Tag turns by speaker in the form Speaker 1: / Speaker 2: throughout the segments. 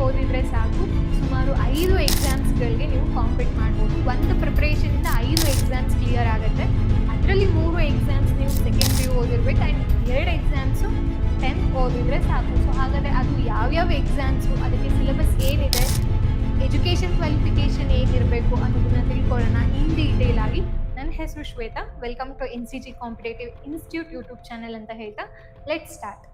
Speaker 1: ಓದಿದ್ರೆ ಸಾಕು, ಸುಮಾರು 5 ಎಕ್ಸಾಮ್ಸ್ಗಳಿಗೆ ನೀವು ಕಾಂಪೀಟ್ ಮಾಡ್ಬೋದು. ಒಂದು ಪ್ರಿಪ್ರೇಷನಿಂದ 5 ಎಕ್ಸಾಮ್ಸ್ ಕ್ಲಿಯರ್ ಆಗುತ್ತೆ. ಅದರಲ್ಲಿ 3 ಎಕ್ಸಾಮ್ಸ್ ನೀವು ಸೆಕೆಂಡ್ ಪಿ ಯು ಓದಿರ್ಬೇಕು ಆ್ಯಂಡ್ 2 ಎಕ್ಸಾಮ್ಸು 10th ಓದಿದ್ರೆ ಸಾಕು. ಸೊ ಹಾಗಾದರೆ ಅದು ಯಾವ್ಯಾವ ಎಕ್ಸಾಮ್ಸು, ಅದಕ್ಕೆ ಸಿಲೆಬಸ್ ಏನಿದೆ, ಎಜುಕೇಷನ್ ಕ್ವಾಲಿಫಿಕೇಷನ್ ಏನಿರಬೇಕು ಅನ್ನೋದನ್ನ ತಿಳ್ಕೊಳ್ಳೋಣ ಇನ್ ಡೀಟೇಲ್ ಆಗಿ. ನನ್ನ ಹೆಸರು Shweta. Welcome to NCG competitive institute YouTube channel ಅಂತ ಹೇಳ್ತಾ ಲೆಟ್ ಸ್ಟಾರ್ಟ್.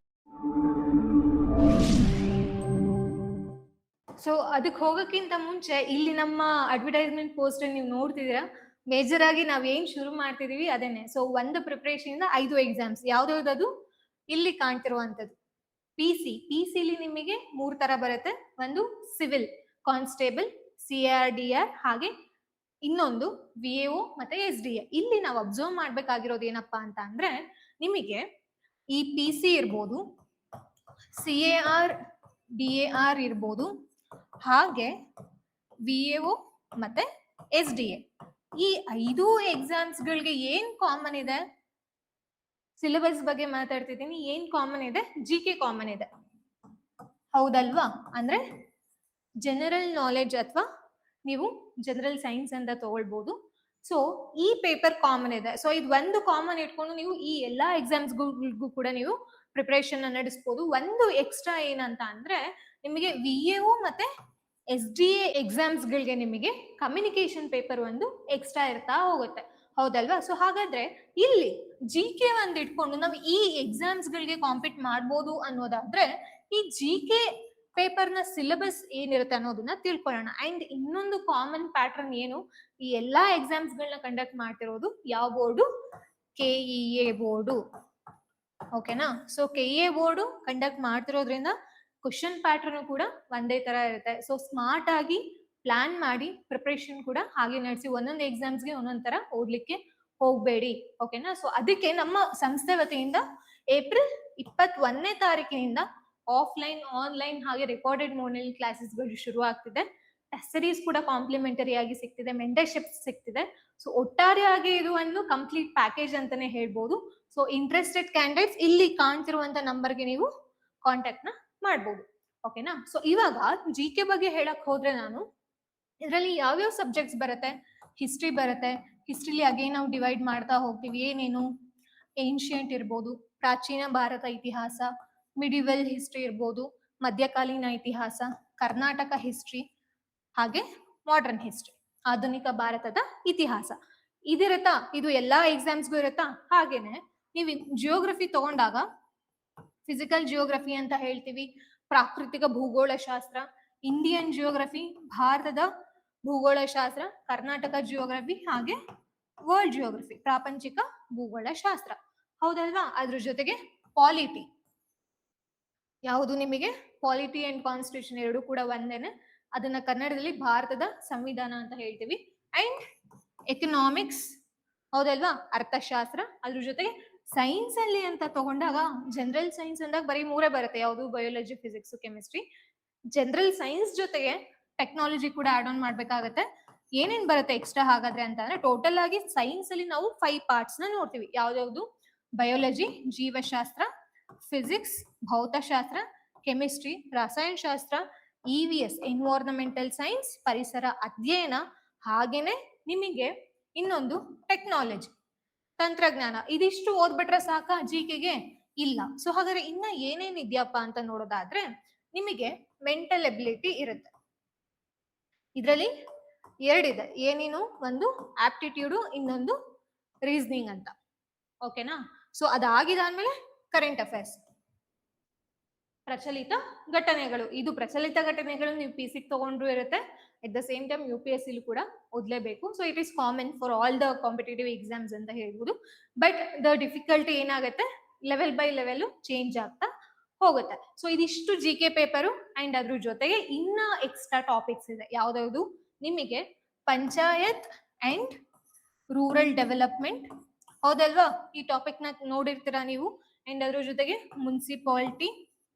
Speaker 1: ಸೊ ಅದಕ್ಕೆ ಹೋಗೋಕ್ಕಿಂತ ಮುಂಚೆ ಇಲ್ಲಿ ನಮ್ಮ ಅಡ್ವರ್ಟೈಸ್ಮೆಂಟ್ ಪೋಸ್ಟರ್ ನೀವು ನೋಡ್ತಿದ್ದೀರಾ. ಮೇಜರ್ ಆಗಿ ನಾವು ಏನು ಶುರು ಮಾಡ್ತಿದೀವಿ ಅದೇನೆ. ಸೊ ಒಂದು ಪ್ರಿಪ್ರೇಷನ್ 5 ಎಕ್ಸಾಮ್ಸ್. ಯಾವ್ದಾವ್ದದು ಇಲ್ಲಿ ಕಾಣ್ತಿರುವಂಥದ್ದು ಪಿ ಸಿಲಿ ನಿಮಗೆ 3 ತರ ಬರುತ್ತೆ. ಒಂದು ಸಿವಿಲ್ ಕಾನ್ಸ್ಟೇಬಲ್, CRDR, ಹಾಗೆ ಇನ್ನೊಂದು VAO ಮತ್ತೆ SDA. ಇಲ್ಲಿ ನಾವು ಅಬ್ಸರ್ವ್ ಮಾಡ್ಬೇಕಾಗಿರೋದು ಏನಪ್ಪಾ ಅಂತ ಅಂದ್ರೆ, ನಿಮಗೆ ಈ PC ಇರ್ಬೋದು, CAR DAR ಇರ್ಬೋದು, ಹಾಗೆ VAO ಮತ್ತೆ SDA. ಈ 5 ಎಕ್ಸಾಮ್ಸ್ಗಳಿಗೆ ಏನ್ ಕಾಮನ್ ಇದೆ, ಸಿಲೆಬಸ್ ಬಗ್ಗೆ ಮಾತಾಡ್ತಿದ್ದೀನಿ. ಏನ್ ಕಾಮನ್ ಇದೆ? GK ಕಾಮನ್ ಇದೆ, ಹೌದಲ್ವಾ? ಅಂದ್ರೆ ಜನರಲ್ ನಾಲೆಡ್ಜ್ ಅಥವಾ ನೀವು ಜನರಲ್ ಸೈನ್ಸ್ ಅಂತ ತಗೊಳ್ಬಹುದು. ಸೊ ಈ ಪೇಪರ್ ಕಾಮನ್ ಇದೆ. ಸೊ ಇದು ಒಂದು ಕಾಮನ್ ಇಟ್ಕೊಂಡು ನೀವು ಈ ಎಲ್ಲಾ ಎಕ್ಸಾಮ್ಸ್ಗಳಿಗೂ ಕೂಡ ನೀವು ಪ್ರಿಪರೇಷನ್ ನಡೆಸ್ಬೋದು. ಒಂದು ಎಕ್ಸ್ಟ್ರಾ ಏನಂತ ಅಂದ್ರೆ, ನಿಮಗೆ VAO ಮತ್ತೆ SDA ಎಕ್ಸಾಮ್ಸ್ಗಳಿಗೆ ನಿಮಗೆ ಕಮ್ಯುನಿಕೇಶನ್ ಪೇಪರ್ ಒಂದು ಎಕ್ಸ್ಟ್ರಾ ಇರ್ತಾ ಹೋಗುತ್ತೆ, ಹೌದಲ್ವಾ? ಸೊ ಹಾಗಾದ್ರೆ ಇಲ್ಲಿ GK ಒಂದು ಇಟ್ಕೊಂಡು ನಾವು ಈ ಎಕ್ಸಾಮ್ಸ್ಗಳಿಗೆ ಕಾಂಪೀಟ್ ಮಾಡ್ಬೋದು ಅನ್ನೋದಾದ್ರೆ, ಈ GK ಪೇಪರ್ನ ಸಿಲೆಬಸ್ ಏನಿರುತ್ತೆ ಅನ್ನೋದನ್ನ ತಿಳ್ಕೊಳ್ಳೋಣ. ಅಂಡ್ ಇನ್ನೊಂದು ಕಾಮನ್ ಪ್ಯಾಟರ್ನ್ ಏನು, ಈ ಎಲ್ಲಾ ಎಕ್ಸಾಮ್ಸ್ಗಳನ್ನ ಕಂಡಕ್ಟ್ ಮಾಡ್ತಿರೋದು ಯಾವ ಬೋರ್ಡು? KEA ಬೋರ್ಡು, ಓಕೆನಾ? ಸೊ KEA ಬೋರ್ಡು ಕಂಡಕ್ಟ್ ಮಾಡ್ತಿರೋದ್ರಿಂದ ಕ್ವಶನ್ ಪ್ಯಾಟರ್ನ್ ಕೂಡ ಒಂದೇ ತರ ಇರುತ್ತೆ. ಸೊ ಸ್ಮಾರ್ಟ್ ಆಗಿ ಪ್ಲಾನ್ ಮಾಡಿ ಪ್ರಿಪರೇಷನ್ ಕೂಡ ಹಾಗೆ ನಡೆಸಿ. ಒಂದೊಂದು ಎಕ್ಸಾಮ್ಸ್ಗೆ ಒಂದೊಂದ್ ತರ ಓದ್ಲಿಕ್ಕೆ ಹೋಗ್ಬೇಡಿ, ಓಕೆನಾ? ಸೊ ಅದಕ್ಕೆ ನಮ್ಮ ಸಂಸ್ಥೆ ವತಿಯಿಂದ ಏಪ್ರಿಲ್ 21ನೇ ತಾರೀಕಿನಿಂದ ಆಫ್ಲೈನ್, ಆನ್ಲೈನ್ ಹಾಗೆ ರೆಕಾರ್ಡೆಡ್ ಮೋಡ್ನಲ್ಲಿ ಕ್ಲಾಸಸ್ಗಳು ಶುರು ಆಗ್ತಿದೆ. ಟೆಸ್ಟರೀಸ್ ಕೂಡ ಕಾಂಪ್ಲಿಮೆಂಟರಿ ಆಗಿ ಸಿಗ್ತಿದೆ, ಮೆಂಟರ್ಶಿಪ್ ಸಿಗ್ತಿದೆ. ಸೊ ಒಟ್ಟಾರೆಯಾಗಿ ಇದು ಒಂದು ಕಂಪ್ಲೀಟ್ ಪ್ಯಾಕೇಜ್ ಅಂತಾನೆ ಹೇಳ್ಬೋದು. ಸೊ ಇಂಟ್ರೆಸ್ಟೆಡ್ ಕ್ಯಾಂಡಿಡೇಟ್ಸ್ ಇಲ್ಲಿ ಕಾಣ್ತಿರುವಂತ ನಂಬರ್ಗೆ ನೀವು ಕಾಂಟ್ಯಾಕ್ಟ್ ನ ಮಾಡ್ಬೋದು, ಓಕೆನಾ? ಸೊ ಇವಾಗ GK ಬಗ್ಗೆ ಹೇಳಕ್ ಹೋದ್ರೆ, ನಾನು ಇದರಲ್ಲಿ ಯಾವ್ಯಾವ ಸಬ್ಜೆಕ್ಟ್ಸ್ ಬರುತ್ತೆ? ಹಿಸ್ಟ್ರಿ ಬರುತ್ತೆ. ಹಿಸ್ಟ್ರಿಲಿ ಅಗೇನ್ ನಾವು ಡಿವೈಡ್ ಮಾಡ್ತಾ ಹೋಗ್ತೀವಿ. ಏನೇನು? ಏನ್ಷಿಯಂಟ್ ಇರ್ಬೋದು, ಪ್ರಾಚೀನ ಭಾರತ ಇತಿಹಾಸ, ಮಿಡಿವಲ್ ಹಿಸ್ಟ್ರಿ ಇರ್ಬೋದು, ಮಧ್ಯಕಾಲೀನ ಇತಿಹಾಸ, ಕರ್ನಾಟಕ ಹಿಸ್ಟ್ರಿ, ಹಾಗೆ ಮಾಡರ್ನ್ ಹಿಸ್ಟ್ರಿ, ಆಧುನಿಕ ಭಾರತದ ಇತಿಹಾಸ. ಇದಿರುತ್ತಾ? ಇದು ಎಲ್ಲಾ ಎಕ್ಸಾಮ್ಸ್ಗೂ ಇರುತ್ತಾ? ಹಾಗೇನೆ ನೀವು ಜಿಯೋಗ್ರಫಿ ತಗೊಂಡಾಗ ಫಿಸಿಕಲ್ ಜಿಯೋಗ್ರಫಿ ಅಂತ ಹೇಳ್ತೀವಿ, ಪ್ರಾಕೃತಿಕ ಭೂಗೋಳ ಶಾಸ್ತ್ರ, ಇಂಡಿಯನ್ ಜಿಯೋಗ್ರಫಿ, ಭಾರತದ ಭೂಗೋಳ ಶಾಸ್ತ್ರ, ಕರ್ನಾಟಕ ಜಿಯೋಗ್ರಫಿ, ಹಾಗೆ ವರ್ಲ್ಡ್ ಜಿಯೋಗ್ರಫಿ, ಪ್ರಾಪಂಚಿಕ ಭೂಗೋಳ ಶಾಸ್ತ್ರ, ಹೌದಲ್ವಾ? ಅದ್ರ ಜೊತೆಗೆ ಪಾಲಿಟಿ. ಯಾವುದು ನಿಮಗೆ? ಪಾಲಿಟಿ ಅಂಡ್ ಕಾನ್ಸ್ಟಿಟ್ಯೂಷನ್ ಎರಡು ಕೂಡ ಒಂದೇನೆ. ಅದನ್ನ ಕನ್ನಡದಲ್ಲಿ ಭಾರತದ ಸಂವಿಧಾನ ಅಂತ ಹೇಳ್ತೀವಿ. ಅಂಡ್ ಎಕನಾಮಿಕ್ಸ್, ಹೌದಲ್ವಾ? ಅರ್ಥಶಾಸ್ತ್ರ. ಅದ್ರ ಜೊತೆಗೆ ಸೈನ್ಸ್ ಅಲ್ಲಿ ಅಂತ ತಗೊಂಡಾಗ, ಜನರಲ್ ಸೈನ್ಸ್ ಅಂದಾಗ ಬರೀ 3 ಬರುತ್ತೆ. ಯಾವುದು? Biology, physics, chemistry. General science ಜೊತೆಗೆ ಟೆಕ್ನಾಲಜಿ ಕೂಡ ಆಡ್ ಆನ್ ಮಾಡ್ಬೇಕಾಗತ್ತೆ. ಏನೇನ್ ಬರುತ್ತೆ ಎಕ್ಸ್ಟ್ರಾ ಹಾಗಾದ್ರೆ ಅಂತ ಅಂದ್ರೆ, ಟೋಟಲ್ ಆಗಿ ಸೈನ್ಸ್ ಅಲ್ಲಿ ನಾವು 5 ಪಾರ್ಟ್ಸ್ ನ ನೋಡ್ತೀವಿ. ಯಾವ್ಯಾವ್ದು? ಬಯೋಲಜಿ, ಜೀವಶಾಸ್ತ್ರ, ಫಿಸಿಕ್ಸ್, ಭೌತಶಾಸ್ತ್ರ, ಕೆಮಿಸ್ಟ್ರಿ, ರಸಾಯನಶಾಸ್ತ್ರ, EVS ಎನ್ವೈರನ್ಮೆಂಟಲ್ ಸೈನ್ಸ್, ಪರಿಸರ ಅಧ್ಯಯನ, ಹಾಗೇನೆ ನಿಮಗೆ ಇನ್ನೊಂದು ಟೆಕ್ನಾಲಜಿ, ತಂತ್ರಜ್ಞಾನ. ಇದಿಷ್ಟು ಓದ್ಬಿಟ್ರೆ ಸಾಕ GKಗೆ? ಇಲ್ಲ. ಸೊ ಹಾಗಾದ್ರೆ ಇನ್ನ ಏನೇನ್ ಇದೆಯಪ್ಪ ಅಂತ ನೋಡೋದಾದ್ರೆ, ನಿಮಗೆ ಮೆಂಟಲ್ ಎಬಿಲಿಟಿ ಇರುತ್ತೆ. ಇದರಲ್ಲಿ 2 ಇದೆ. ಏನೇನು? ಒಂದು ಆಪ್ಟಿಟ್ಯೂಡ್, ಇನ್ನೊಂದು ರೀಸನಿಂಗ್ ಅಂತ, ಓಕೆನಾ? ಸೊ ಅದಾಗಿದಾದ್ಮೇಲೆ ಕರೆಂಟ್ ಅಫೇರ್ಸ್, ಪ್ರಚಲಿತ ಘಟನೆಗಳು. ಇದು ಪ್ರಚಲಿತ ಘಟನೆಗಳು ನೀವು PC ತಗೊಂಡ್ರು ಇರುತ್ತೆ. At the same time UPSC ಕೂಡ ಓದ್ಲೇಬೇಕು. So it is common for all the competitive exams ಅಂತ ಹೇಳ್ಬೋದು. ಬಟ್ ದ ಡಿಫಿಕಲ್ಟಿ ಏನಾಗುತ್ತೆ, ಲೆವೆಲ್ ಬೈ ಲೆವೆಲ್ ಚೇಂಜ್ ಆಗ್ತಾ ಹೋಗುತ್ತೆ. ಸೊ ಇದಿಷ್ಟು GK ಪೇಪರು. ಅಂಡ್ ಅದ್ರ ಜೊತೆಗೆ ಇನ್ನ ಎಕ್ಸ್ಟ್ರಾ ಟಾಪಿಕ್ಸ್ ಇದೆ. ಯಾವ್ದಾವ್ದು? ನಿಮಗೆ ಪಂಚಾಯತ್ ಅಂಡ್ ರೂರಲ್ ಡೆವಲಪ್ಮೆಂಟ್, ಹೌದಲ್ವಾ? ಈ ಟಾಪಿಕ್ ನ ನೋಡಿರ್ತೀರಾ ನೀವು. ಅಂಡ್ ಅದ್ರ ಜೊತೆಗೆ ಮುನ್ಸಿಪಾಲಿಟಿ,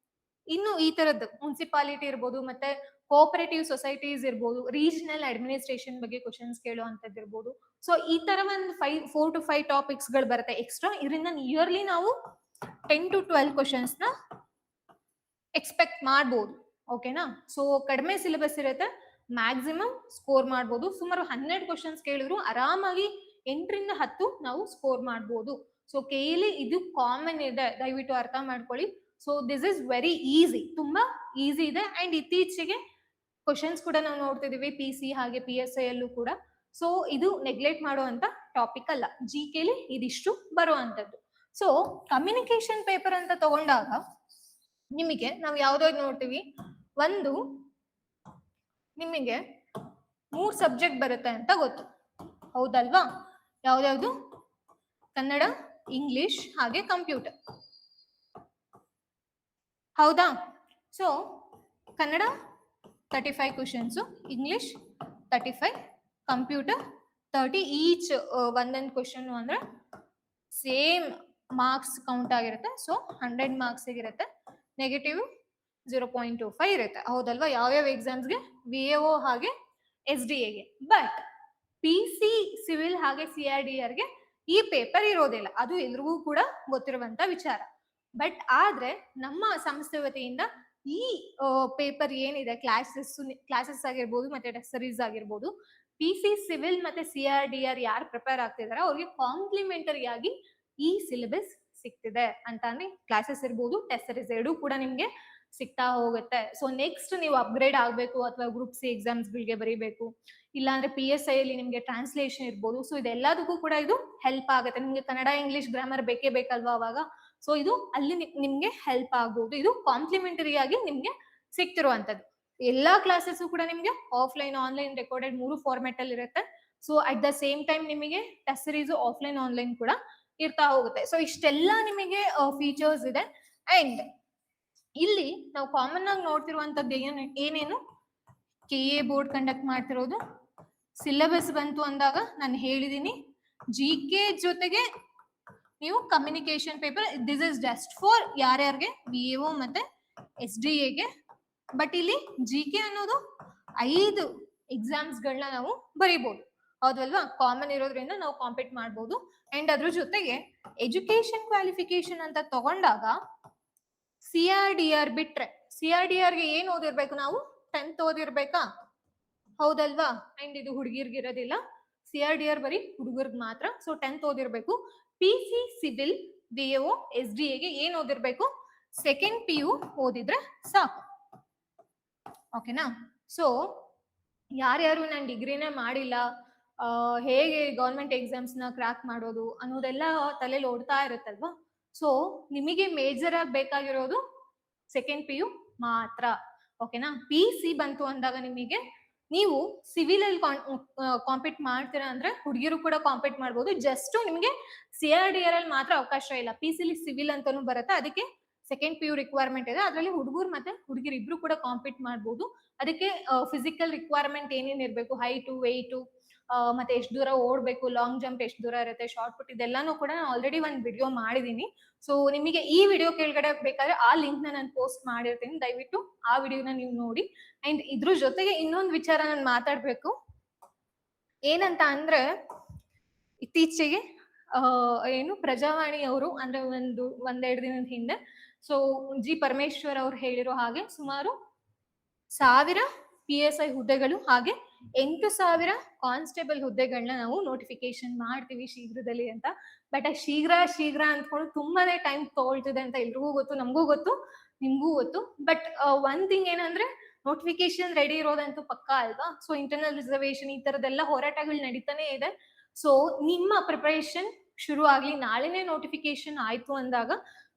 Speaker 1: ಇನ್ನು ಈ ತರದ್ದು ಮುನ್ಸಿಪಾಲಿಟಿ ಇರ್ಬೋದು, ಮತ್ತೆ ಕೋಆಪರೇಟಿವ್ ಸೊಸೈಟೀಸ್ ಇರ್ಬೋದು, ರೀಜನಲ್ ಅಡ್ಮಿನಿಸ್ಟ್ರೇಷನ್ ಬಗ್ಗೆ ಕ್ವಶನ್ಸ್ ಕೇಳುವಂತದ್ದು ಇರ್ಬೋದು. ಸೊ ಈ ತರ ಒಂದು 4 to 5 ಟಾಪಿಕ್ಸ್ ಗಳು ಬರುತ್ತೆ ಎಕ್ಸ್ಟ್ರಾ. ಇದರಿಂದ ಇಯರ್ಲಿ ನಾವು 10 to 12 ಕ್ವಶನ್ಸ್ ನ ಎಕ್ಸ್ಪೆಕ್ಟ್ ಮಾಡ್ಬೋದು, ಓಕೆನಾ. ಸೊ ಕಡಿಮೆ ಸಿಲೆಬಸ್ ಇರುತ್ತೆ, ಮ್ಯಾಕ್ಸಿಮಮ್ ಸ್ಕೋರ್ ಮಾಡ್ಬೋದು. ಸುಮಾರು 12 ಕ್ವಶನ್ಸ್ ಕೇಳಿದ್ರು ಆರಾಮಾಗಿ 8ರಿಂದ 10 ನಾವು ಸ್ಕೋರ್ ಮಾಡ್ಬೋದು. ಸೊ ಕೇಳಿ ಇದು ಕಾಮನ್ ಇದೆ, ದಯವಿಟ್ಟು ಅರ್ಥ ಮಾಡ್ಕೊಳ್ಳಿ. So this is very easy, ತುಂಬಾ ಈಸಿ ಇದೆ. ಅಂಡ್ ಇತ್ತೀಚೆಗೆ ಕ್ವಶನ್ಸ್ ಕೂಡ ನಾವು ನೋಡ್ತಿದೀವಿ ಪಿ ಸಿ ಹಾಗೆ PSI ಅಲ್ಲೂ ಕೂಡ. ಸೊ ಇದು ನೆಗ್ಲೆಕ್ಟ್ ಮಾಡುವಂತ ಟಾಪಿಕ್ ಅಲ್ಲ, GK ಲಿ ಇದಿಷ್ಟು ಬರುವಂತದ್ದು. ಸೊ ಕಮ್ಯುನಿಕೇಶನ್ ಪೇಪರ್ ಅಂತ ತಗೊಂಡಾಗ ನಿಮಗೆ ನಾವು ಯಾವ್ದಾವ್ದು ನೋಡ್ತೀವಿ, ಒಂದು ನಿಮಗೆ 3 ಸಬ್ಜೆಕ್ಟ್ ಬರುತ್ತೆ ಅಂತ ಗೊತ್ತು, ಹೌದಲ್ವಾ? ಯಾವ್ದಾವ್ದು? ಕನ್ನಡ, ಇಂಗ್ಲಿಷ್ ಹಾಗೆ ಕಂಪ್ಯೂಟರ್, ಹೌದಾ? So Kannada 35 questions, English 35, computer 30. Each ಒಂದೊಂದು ಕ್ವಶನ್ ಅಂದ್ರೆ ಸೇಮ್ ಮಾರ್ಕ್ಸ್ ಕೌಂಟ್ ಆಗಿರುತ್ತೆ. ಸೊ 100 ಮಾರ್ಕ್ಸ್ ಇರುತ್ತೆ, ನೆಗೆಟಿವ್ 0.25 ಇರುತ್ತೆ, ಹೌದಲ್ವಾ? ಯಾವ್ಯಾವ ಎಕ್ಸಾಮ್ಸ್ಗೆ? VAO ಹಾಗೆ SDAಗೆ. ಬಟ್ PC ಸಿವಿಲ್ ಹಾಗೆ CRDRಗೆ ಈ ಪೇಪರ್ ಇರೋದಿಲ್ಲ, ಅದು ಎಲ್ರಿಗೂ ಕೂಡ ಗೊತ್ತಿರುವಂತ ವಿಚಾರ. ಬಟ್ ಆದ್ರೆ ನಮ್ಮ ಸಂಸ್ಥೆ ವತಿಯಿಂದ ಈ ಪೇಪರ್ ಏನಿದೆ, ಕ್ಲಾಸಸ್ ಆಗಿರ್ಬೋದು ಮತ್ತೆ ಟೆಸ್ಟ್ ಸೀರೀಸ್ ಆಗಿರ್ಬೋದು, PC ಸಿವಿಲ್ ಮತ್ತೆ CRDR ಯಾರು ಪ್ರಿಪೇರ್ ಆಗ್ತಿದಾರೆ ಅವ್ರಿಗೆ ಕಾಂಪ್ಲಿಮೆಂಟರಿ ಆಗಿ ಈ ಸಿಲೆಬಸ್ ಸಿಗ್ತಿದೆ ಅಂತ ಅಂದ್ರೆ ಕ್ಲಾಸಸ್ ಇರ್ಬೋದು, ಟೆಸ್ಟ್ ಸೀರೀಸ್ ಎರಡೂ ಕೂಡ ನಿಮ್ಗೆ ಸಿಗ್ತಾ ಹೋಗುತ್ತೆ. ಸೊ ನೆಕ್ಸ್ಟ್ ನೀವು ಅಪ್ಗ್ರೇಡ್ ಆಗಬೇಕು ಅಥವಾ ಗ್ರೂಪ್ ಸಿ ಎಕ್ಸಾಮ್ಸ್ ಗಳಿಗೆ ಬರೀಬೇಕು, ಇಲ್ಲಾಂದ್ರೆ PSI ಅಲ್ಲಿ ನಿಮ್ಗೆ ಟ್ರಾನ್ಸ್ಲೇಷನ್ ಇರ್ಬೋದು. ಸೊ ಇದೆಲ್ಲದಕ್ಕೂ ಕೂಡ ಇದು ಹೆಲ್ಪ್ ಆಗುತ್ತೆ. ನಿಮ್ಗೆ ಕನ್ನಡ ಇಂಗ್ಲಿಷ್ ಗ್ರಾಮರ್ ಬೇಕೇ ಬೇಕಲ್ವಾ ಅವಾಗ? ಸೊ ಇದು ಅಲ್ಲಿ ನಿಮ್ಗೆ ಹೆಲ್ಪ್ ಆಗ್ಬೋದು. ಇದು ಕಾಂಪ್ಲಿಮೆಂಟರಿ ಆಗಿ ನಿಮ್ಗೆ ಸಿಗ್ತಿರುವಂತದ್ದು. ಎಲ್ಲಾ ಕ್ಲಾಸಸ್ ಕೂಡ ನಿಮ್ಗೆ ಆಫ್ಲೈನ್ ಆನ್ಲೈನ್ ರೆಕಾರ್ಡೆಡ್ 3 ಫಾರ್ಮೆಟ್ ಅಲ್ಲಿ ಇರುತ್ತೆ. So at the same time ನಿಮಗೆ ಟೆಸ್ಟ್ ಸೀರೀಸ್ ಆಫ್ಲೈನ್ ಆನ್ಲೈನ್ ಕೂಡ ಇರ್ತಾ ಹೋಗುತ್ತೆ. ಸೊ ಇಷ್ಟೆಲ್ಲ ನಿಮಗೆ ಫೀಚರ್ಸ್ ಇದೆ. ಅಂಡ್ ಇಲ್ಲಿ ನಾವು ಕಾಮನ್ ಆಗಿ ನೋಡ್ತಿರುವಂತದ್ದು ಏನೇನು, KA ಬೋರ್ಡ್ ಕಂಡಕ್ಟ್ ಮಾಡ್ತಿರೋದು. ಸಿಲೆಬಸ್ ಬಂತು ಅಂದಾಗ ನಾನು ಹೇಳಿದೀನಿ, GK ಜೊತೆಗೆ ನೀವು communication paper, this is just for ಯಾರ್ಯಾರಿಗೆ VAO ಮತ್ತೆ SDAಗೆ. ಬಟ್ ಇಲ್ಲಿ GK ಅನ್ನೋದು 5 ಎಕ್ಸಾಮ್ಸ್ ಗಳನ್ನ ನಾವು ಬರೀಬಹುದು, ಹೌದಲ್ವಾ? ಕಾಮನ್ ಇರೋದ್ರಿಂದ ನಾವು ಕಾಂಪೀಟ್ ಮಾಡ್ಬೋದು. ಅಂಡ್ ಅದ್ರ ಜೊತೆಗೆ ಎಜುಕೇಶನ್ ಕ್ವಾಲಿಫಿಕೇಶನ್ ಅಂತ ತಗೊಂಡಾಗ CRDR ಬಿಟ್ರೆ, CRDRಗೆ ಏನ್ ಓದಿರ್ಬೇಕು ನಾವು? 10th ಓದಿರ್ಬೇಕಾ, ಹೌದಲ್ವಾ? ಅಂಡ್ ಇದು ಹುಡುಗಿರ್ಗಿರೋದಿಲ್ಲ, CRDR ಬರೀ ಹುಡುಗರ್ಗ್ ಮಾತ್ರ. ಸೊ 10th ಓದಿರ್ಬೇಕು. PC ಸಿವಿಲ್ VAO SDAಗೆ ಏನ್ ಓದಿರ್ಬೇಕು? 2nd PU ಓದಿದ್ರೆ ಸಾಕು, ಓಕೆನಾ? ಸೊ ಯಾರ್ಯಾರು ನಾನು ಡಿಗ್ರಿನೇ ಮಾಡಿಲ್ಲ, ಹೇಗೆ ಗೌರ್ಮೆಂಟ್ ಎಕ್ಸಾಮ್ಸ್ ನ ಕ್ರಾಕ್ ಮಾಡೋದು ಅನ್ನೋದೆಲ್ಲ ತಲೆಯಲ್ಲಿ ಓಡ್ತಾ ಇರುತ್ತಲ್ವಾ? ಸೊ ನಿಮಗೆ ಮೇಜರ್ ಆಗಿ ಬೇಕಾಗಿರೋದು 2nd PU ಮಾತ್ರ, ಓಕೆನಾ? PC ಬಂತು ಅಂದಾಗ ನಿಮಗೆ, ನೀವು ಸಿವಿಲ್ ಅಲ್ಲಿ ಕಾಂಪೀಟ್ ಮಾಡ್ತೀರಾ ಅಂದ್ರೆ ಹುಡುಗಿರು ಕೂಡ ಕಾಂಪೀಟ್ ಮಾಡ್ಬೋದು. ಜಸ್ಟ್ ನಿಮಗೆ CRDR ಅಲ್ಲಿ ಮಾತ್ರ ಅವಕಾಶ ಇಲ್ಲ, PC ಲಿ ಸಿವಿಲ್ ಅಂತಾನು ಬರುತ್ತೆ, ಅದಕ್ಕೆ 2nd PU ರಿಕ್ವೈರ್ಮೆಂಟ್ ಇದೆ. ಅದರಲ್ಲಿ ಹುಡುಗರು ಮತ್ತೆ ಹುಡುಗಿರು ಇಬ್ರು ಕೂಡ ಕಾಂಪೀಟ್ ಮಾಡ್ಬೋದು. ಅದಕ್ಕೆ ಫಿಸಿಕಲ್ ರಿಕ್ವೈರ್ಮೆಂಟ್ ಏನೇನ್ ಇರ್ಬೇಕು, ಹೈಟು, ವೆಯ್ಟು, ಮತ್ತೆ ಎಷ್ಟು ದೂರ ಓಡ್ಬೇಕು, ಲಾಂಗ್ ಜಂಪ್ ಎಷ್ಟು ದೂರ ಇರುತ್ತೆ, ಶಾರ್ಟ್ ಪುಟ್, ಇದೆಲ್ಲಾನು ಕೂಡ ನಾನು ಆಲ್ರೆಡಿ ಒಂದು ವಿಡಿಯೋ ಮಾಡಿದೀನಿ. ಸೊ ನಿಮಗೆ ಈ ವಿಡಿಯೋ ಕೆಳಗಡೆ ಬೇಕಾದ್ರೆ ಆ ಲಿಂಕ್ ನಾನು ಪೋಸ್ಟ್ ಮಾಡಿರ್ತೀನಿ, ದಯವಿಟ್ಟು ಆ ವಿಡಿಯೋನ ನೀವು ನೋಡಿ. ಅಂಡ್ ಇದ್ರ ಜೊತೆಗೆ ಇನ್ನೊಂದು ವಿಚಾರ ನಾನು ಮಾತಾಡ್ಬೇಕು, ಏನಂತ ಅಂದ್ರೆ ಇತ್ತೀಚೆಗೆ ಏನು ಪ್ರಜಾವಾಣಿ ಅವರು ಅಂದ್ರೆ ಒಂದೆರಡು ದಿನದ ಹಿಂದೆ ಸೊ G ಪರಮೇಶ್ವರ್ ಅವ್ರು ಹೇಳಿರೋ ಹಾಗೆ ಸುಮಾರು 1000 PSI ಹುದ್ದೆಗಳು ಹಾಗೆ 8000 ಕಾನ್ಸ್ಟೇಬಲ್ ಹುದ್ದೆಗಳನ್ನ ನಾವು ನೋಟಿಫಿಕೇಶನ್ ಮಾಡ್ತೀವಿ ಶೀಘ್ರದಲ್ಲಿ ಅಂತ. ಬಟ್ ಆ ಶೀಘ್ರ ಅಂದ್ಕೊಂಡು ತುಂಬಾನೇ ಟೈಮ್ ತಗೊಳ್ತಿದೆ ಅಂತ ಎಲ್ರಿಗೂ ಗೊತ್ತು, ನಮಗೂ ಗೊತ್ತು, ನಿಮ್ಗೂ ಗೊತ್ತು. ಬಟ್ ಒನ್ ಥಿಂಗ್ ಏನಂದ್ರೆ ನೋಟಿಫಿಕೇಶನ್ ರೆಡಿ ಇರೋದಂತೂ ಪಕ್ಕಾ ಅಲ್ವಾ? ಸೊ ಇಂಟರ್ನಲ್ ರಿಸರ್ವೇಶನ್ ಈ ತರದೆಲ್ಲ ಹೋರಾಟಗಳು ನಡೀತಾನೆ ಇದೆ. ಸೊ ನಿಮ್ಮ ಪ್ರಿಪರೇಷನ್ ಶುರು ಆಗ್ಲಿ, ನಾಳೆನೇ ನೋಟಿಫಿಕೇಶನ್ ಆಯ್ತು ಅಂದಾಗ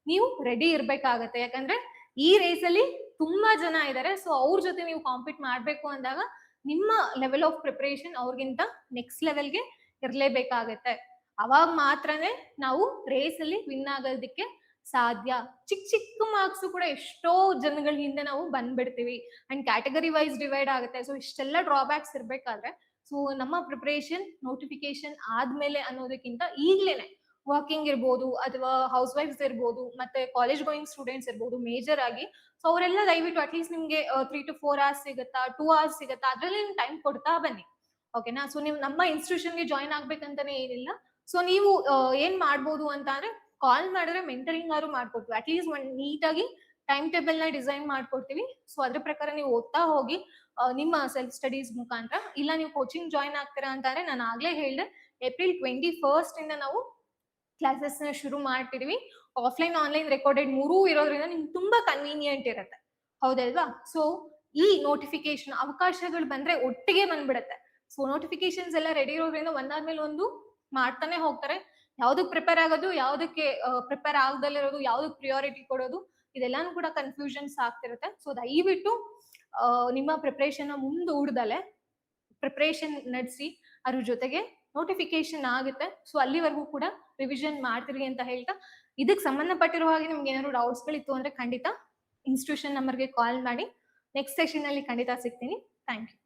Speaker 1: ನೀವು ರೆಡಿ ಇರ್ಬೇಕಾಗತ್ತೆ. ಯಾಕಂದ್ರೆ ಈ ರೇಸ್ ಅಲ್ಲಿ ತುಂಬಾ ಜನ ಇದ್ದಾರೆ. ಸೊ ಅವ್ರ ಜೊತೆ ನೀವು ಕಾಂಪೀಟ್ ಮಾಡ್ಬೇಕು ಅಂದಾಗ ನಿಮ್ಮ ಲೆವೆಲ್ ಆಫ್ ಪ್ರಿಪರೇಷನ್ ಅವ್ರಿಗಿಂತ ನೆಕ್ಸ್ಟ್ ಲೆವೆಲ್ಗೆ ಇರ್ಲೇಬೇಕಾಗತ್ತೆ. ಅವಾಗ ಮಾತ್ರನೇ ನಾವು ರೇಸ್ ಅಲ್ಲಿ ವಿನ್ ಆಗೋದಕ್ಕೆ ಸಾಧ್ಯ. ಚಿಕ್ಕ ಮಾರ್ಕ್ಸ್ ಕೂಡ ಎಷ್ಟೋ ಜನಗಳ ಹಿಂದೆ ನಾವು ಬಂದ್ಬಿಡ್ತೀವಿ ಅಂಡ್ ಕ್ಯಾಟಗರಿ ವೈಸ್ ಡಿವೈಡ್ ಆಗುತ್ತೆ. ಸೊ ಇಷ್ಟೆಲ್ಲ ಡ್ರಾಬ್ಯಾಕ್ಸ್ ಇರ್ಬೇಕಾದ್ರೆ ಸೊ ನಮ್ಮ ಪ್ರಿಪರೇಷನ್ ನೋಟಿಫಿಕೇಶನ್ ಆದ್ಮೇಲೆ ಅನ್ನೋದಕ್ಕಿಂತ ಈಗ್ಲೇನೆ ವರ್ಕಿಂಗ್ ಇರ್ಬೋದು ಅಥವಾ ಹೌಸ್ ವೈಫ್ಸ್ ಇರ್ಬೋದು ಮತ್ತೆ ಕಾಲೇಜ್ ಗೋಯಿಂಗ್ ಸ್ಟೂಡೆಂಟ್ಸ್ ಇರ್ಬೋದು ಮೇಜರ್ ಆಗಿ, ಸೊ ಅವರೆಲ್ಲ ದಯವಿಟ್ಟು ಅಟ್ಲೀಸ್ಟ್ ನಿಮ್ಗೆ 3 to 4 hours ಸಿಗುತ್ತಾ, 2 hours ಸಿಗುತ್ತಾ, ಅದ್ರಲ್ಲಿ ಟೈಮ್ ಕೊಡ್ತಾ ಬನ್ನಿ, ಓಕೆನಾ? ಸೊ ನೀವು ನಮ್ಮ ಇನ್ಸ್ಟಿಟ್ಯೂಷನ್ಗೆ ಜಾಯ್ನ್ ಆಗ್ಬೇಕಂತಾನೆ ಏನಿಲ್ಲ. ಸೊ ನೀವು ಏನ್ ಮಾಡ್ಬೋದು ಅಂತ ಅಂದ್ರೆ ಕಾಲ್ ಮಾಡಿದ್ರೆ ಮೆಂಟರಿಂಗ್ ಆದ್ರೂ ಮಾಡ್ಕೊಡ್ತೀವಿ. ಅಟ್ಲೀಸ್ಟ್ ಒಂದು ನೀಟಾಗಿ ಟೈಮ್ ಟೇಬಲ್ ನ ಡಿಸೈನ್ ಮಾಡ್ಕೊಡ್ತೀವಿ. ಸೊ ಅದ್ರ ಪ್ರಕಾರ ನೀವು ಓದ್ತಾ ಹೋಗಿ ನಿಮ್ಮ ಸೆಲ್ಫ್ ಸ್ಟಡೀಸ್ ಮುಖಾಂತರ. ಇಲ್ಲ ನೀವು ಕೋಚಿಂಗ್ ಜಾಯಿನ್ ಆಗ್ತೀರಾ ಅಂತಂದ್ರೆ ನಾನು ಆಗ್ಲೇ ಹೇಳಿದೆ, ಏಪ್ರಿಲ್ 21st ಇಂದ ನಾವು ಕ್ಲಾಸಸ್ ನ ಶುರು ಮಾಡ್ತಿದೀವಿ. ಆಫ್ಲೈನ್ ಆನ್ಲೈನ್ ರೆಕಾರ್ಡೆಡ್ ಮೂರೂ ಇರೋದ್ರಿಂದ ನಿಮ್ಗೆ ತುಂಬಾ ಕನ್ವೀನಿಯಂಟ್ ಇರುತ್ತೆ, ಹೌದಲ್ವಾ? ಸೊ ಈ ನೋಟಿಫಿಕೇಶನ್ ಅವಕಾಶಗಳು ಬಂದ್ರೆ ಒಟ್ಟಿಗೆ ಬಂದ್ಬಿಡತ್ತೆ. ಸೊ ನೋಟಿಫಿಕೇಶನ್ಸ್ ಎಲ್ಲ ರೆಡಿ ಇರೋದ್ರಿಂದ ಒಂದಾದ್ಮೇಲೆ ಒಂದು ಮಾಡ್ತಾನೆ ಹೋಗ್ತಾರೆ. ಯಾವ್ದಕ್ ಪ್ರಿಪೇರ್ ಆಗೋದು, ಯಾವ್ದಕ್ಕೆ ಪ್ರಿಪೇರ್ ಆಗದಲ್ಲಿರೋದು, ಯಾವ್ದಕ್ ಪ್ರಿಯಾರಿಟಿ ಕೊಡೋದು, ಇದೆಲ್ಲಾನು ಕೂಡ ಕನ್ಫ್ಯೂಷನ್ಸ್ ಆಗ್ತಿರುತ್ತೆ. ಸೊ ದಯವಿಟ್ಟು ನಿಮ್ಮ ಪ್ರಿಪರೇಷನ್ ಮುಂದೂಡ್ದಲೆ ಪ್ರಿಪರೇಷನ್ ನಡೆಸಿ, ಅದ್ರ ಜೊತೆಗೆ ನೋಟಿಫಿಕೇಶನ್ ಆಗುತ್ತೆ. ಸೊ ಅಲ್ಲಿವರೆಗೂ ಕೂಡ ರಿವಿಷನ್ ಮಾಡ್ತಿರಿ ಅಂತ ಹೇಳ್ತಾ, ಇದಕ್ಕೆ ಸಂಬಂಧಪಟ್ಟಿರೋ ಹಾಗೆ ನಿಮ್ಗೆ ಏನಾದ್ರು ಡೌಟ್ಸ್ ಗಳಿತ್ತು ಅಂದ್ರೆ ಖಂಡಿತ ಇನ್ಸ್ಟಿಟ್ಯೂಷನ್ ನಂಬರ್ಗೆ ಕಾಲ್ ಮಾಡಿ. ನೆಕ್ಸ್ಟ್ ಸೆಷನ್ ಅಲ್ಲಿ ಖಂಡಿತ ಸಿಗ್ತೀನಿ. Thank you.